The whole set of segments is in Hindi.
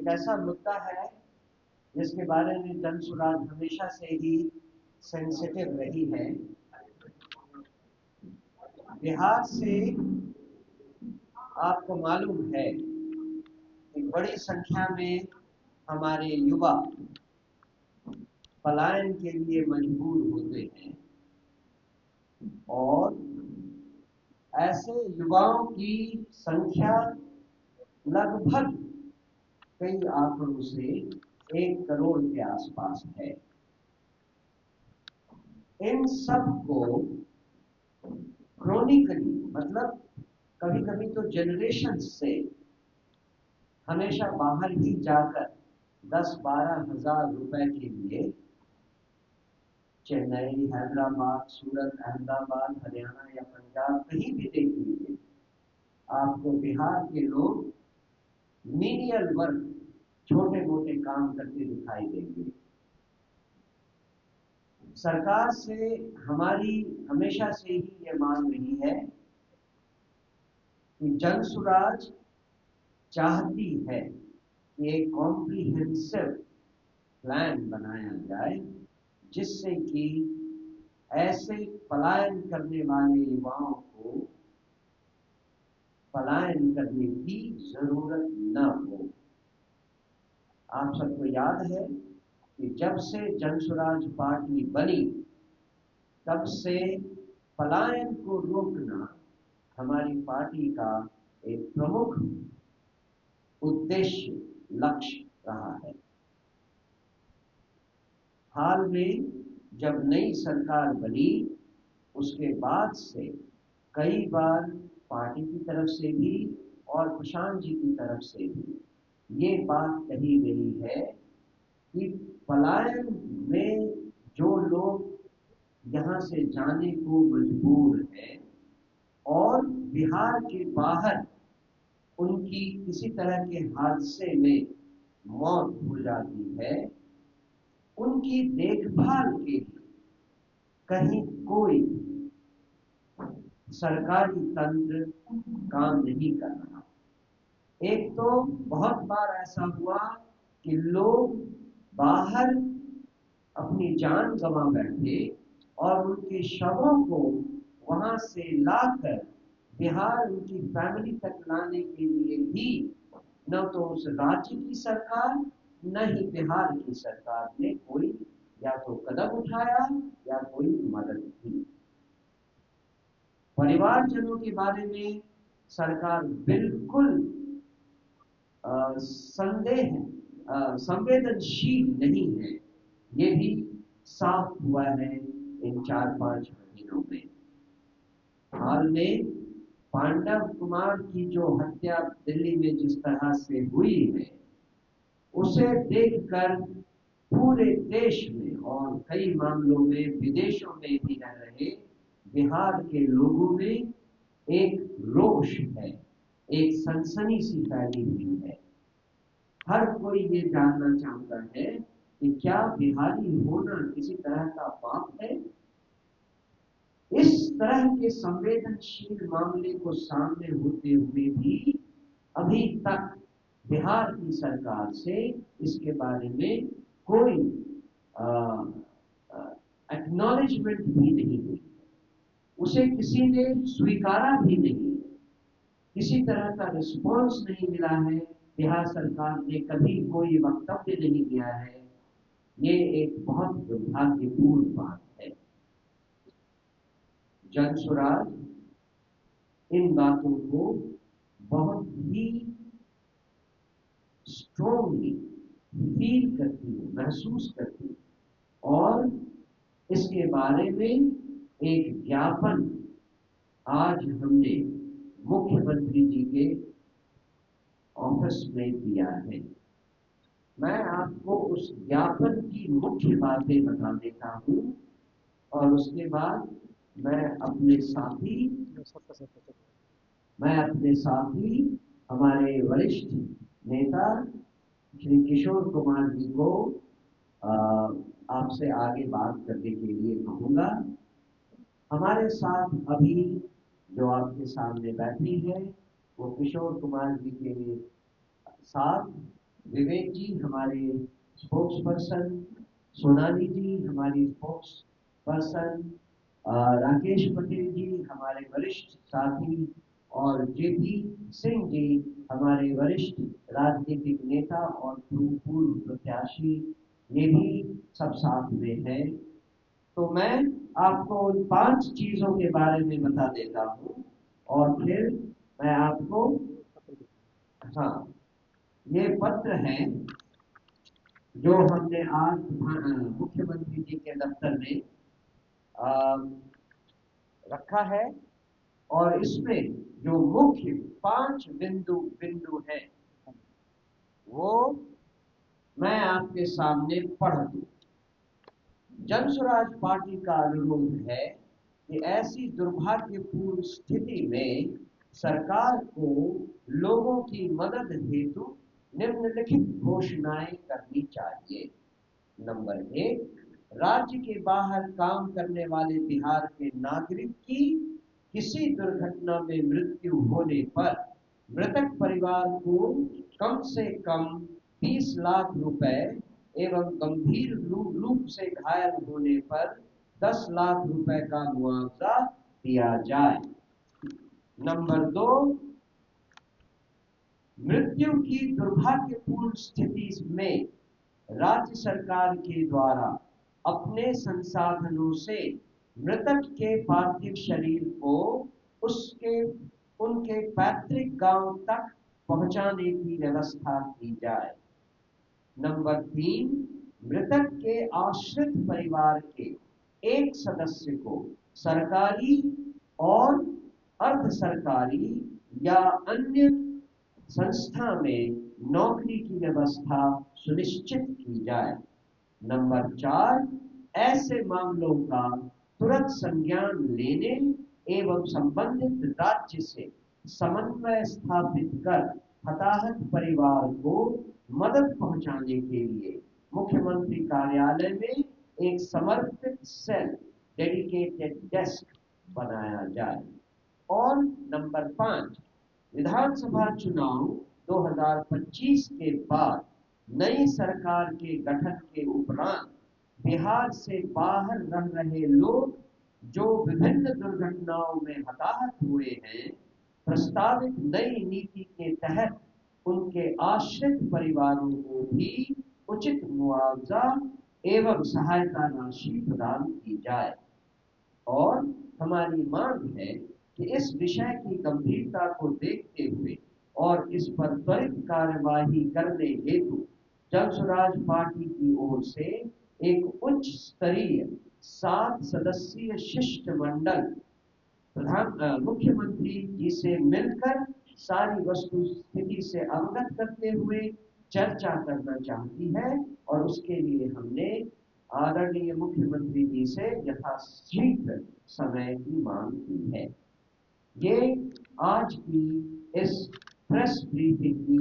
एक ऐसा मुद्दा है जिसके बारे में जन सुराज हमेशा से ही सेंसिटिव रही है। बिहार से आपको मालूम है कि बड़ी संख्या में हमारे युवा पलायन के लिए मजबूर होते हैं और ऐसे युवाओं की संख्या लगभग कई आंकड़ों से 1 करोड़ के आसपास है। इन सब को क्रोनिकली मतलब कभी कभी तो जनरेशन से हमेशा बाहर ही जाकर 10-12 हजार रुपए के लिए चेन्नई, हैदराबाद, सूरत, अहमदाबाद, हरियाणा या पंजाब कहीं भी देख लीजिए, आपको बिहार के लोग मीनियल वर्क, छोटे मोटे काम करते दिखाई देंगे। सरकार से हमारी हमेशा से ही ये मांग रही है कि जन सुराज चाहती है कि एक कॉम्प्रिहेंसिव प्लान बनाया जाए जिससे कि ऐसे पलायन करने वाले युवाओं को पलायन करने की जरूरत न हो। आप सबको याद है कि जब से जनसुराज पार्टी बनी तब से पलायन को रोकना हमारी पार्टी का एक प्रमुख उद्देश्य, लक्ष्य रहा है। हाल में जब नई सरकार बनी उसके बाद से कई बार पार्टी की तरफ से भी और प्रशांत जी की तरफ से भी ये बात कही गई है कि पलायन में जो लोग यहाँ से जाने को मजबूर हैं और बिहार के बाहर उनकी किसी तरह के हादसे में मौत हो जाती है, उनकी देखभाल के लिए कहीं कोई सरकारी तंत्र काम नहीं कर रहा। एक तो बहुत बार ऐसा हुआ कि लोग बाहर अपनी जान गंवा बैठे और उनके शवों को वहां से लाकर बिहार उनकी फैमिली तक लाने के लिए भी न तो उस राज्य की सरकार न ही बिहार की सरकार ने कोई या तो कदम उठाया या कोई मदद की। परिवारजनों के बारे में सरकार बिल्कुल संवेदनशील नहीं है, ये भी साफ हुआ है इन 4-5 महीनों में। हाल में पांडव कुमार की जो हत्या दिल्ली में जिस तरह से हुई है उसे देखकर पूरे देश में और कई मामलों में विदेशों में भी रह रहे बिहार के लोगों में एक रोष है, एक सनसनी सी फैली हुई है। हर कोई ये जानना चाहता है कि क्या बिहारी होना किसी तरह का पाप है। इस तरह के संवेदनशील मामले को सामने होते हुए भी अभी तक बिहार की सरकार से इसके बारे में कोई एक्नॉलेजमेंट भी नहीं हुई, उसे किसी ने स्वीकारा भी नहीं, किसी तरह का रिस्पॉन्स नहीं मिला है। बिहार सरकार ने कभी कोई वक्तव्य नहीं दिया है। ये एक बहुत दुर्भाग्यपूर्ण बात है। जन सुराज इन बातों को बहुत ही स्ट्रॉन्गली फील करती है, महसूस करती है और इसके बारे में एक ज्ञापन आज हमने मुख्यमंत्री जी के ऑफिस में दिया है। मैं आपको उस ज्ञापन की मुख्य बातें बता देता हूं और उसके बाद मैं अपने साथी हमारे वरिष्ठ नेता श्री किशोर कुमार जी को आपसे आगे बात करने के लिए कहूंगा। हमारे साथ अभी जो आपके सामने बैठी है वो किशोर कुमार जी के साथ विवेक जी हमारे स्पोक्स पर्सन, सोनाली जी हमारी स्पोक्स पर्सन, राकेश पटेल जी हमारे वरिष्ठ साथी, और जेपी सिंह जी हमारे वरिष्ठ राजनीतिक नेता और पूर्व प्रत्याशी, ये भी सब साथ में हैं। तो मैं आपको उन 5 चीजों के बारे में बता देता हूँ और फिर मैं आपको, हाँ, ये पत्र है जो हमने आज मुख्यमंत्री जी के दफ्तर में आ, रखा है, और इसमें जो मुख्य 5 बिंदु बिंदु है वो मैं आपके सामने पढ़ दूं। जन स्वराज पार्टी का अनुरोध है कि ऐसी दुर्भाग्यपूर्ण स्थिति में सरकार को लोगों की मदद हेतु निम्नलिखित घोषणाएं करनी चाहिए। नंबर 1, राज्य के बाहर काम करने वाले बिहार के नागरिक की किसी दुर्घटना में मृत्यु होने पर मृतक परिवार को कम से कम 20 लाख रुपए एवं गंभीर रूप से घायल होने पर 10 लाख रुपए का मुआवजा दिया जाए। नंबर 2, मृत्यु की दुर्भाग्यपूर्ण स्थिति में राज्य सरकार के द्वारा अपने संसाधनों से मृतक के पार्थिव शरीर को उसके उनके पैतृक गांव तक पहुंचाने की व्यवस्था की जाए। नंबर 3, मृतक के आश्रित परिवार के एक सदस्य को सरकारी और अर्ध सरकारी या अन्य संस्था में नौकरी की व्यवस्था सुनिश्चित की जाए। नंबर 4, ऐसे मामलों का तुरंत संज्ञान लेने एवं संबंधित राज्य से समन्वय स्थापित कर हताहत परिवार को मदद पहुंचाने के लिए मुख्यमंत्री कार्यालय में एक समर्पित सेल, डेडिकेटेड डेस्क बनाया जाए। और नंबर 5, विधानसभा चुनाव 2025 के बाद नई सरकार के गठन के उपरांत बिहार से बाहर रह रहे लोग जो विभिन्न दुर्घटनाओं में हताहत हुए हैं, प्रस्तावित नई नीति के तहत उनके आश्रित परिवारों को भी उचित मुआवजा एवं सहायता राशि प्रदान की जाए। और हमारी मांग है कि इस विषय की गंभीरता को देखते हुए और इस पर त्वरित कार्यवाही करने हेतु जन स्वराज पार्टी की ओर से एक उच्च स्तरीय 7 सदस्यीय शिष्टमंडल मुख्यमंत्री जी से मिलकर सारी वस्तु स्थिति से अवगत करते हुए चर्चा करना चाहती है, और उसके लिए हमने आदरणीय मुख्यमंत्री जी से यथाशीघ्र समय की मांग की है। ये आज की इस प्रेस ब्रीफिंग की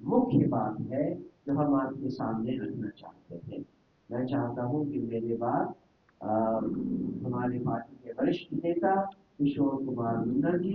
मुख्य बात है जो हम आपके सामने रखना चाहते थे। मैं चाहता हूं कि मेरे बाद हमारे पार्टी के वरिष्ठ नेता किशोर कुमार मुन्ना जी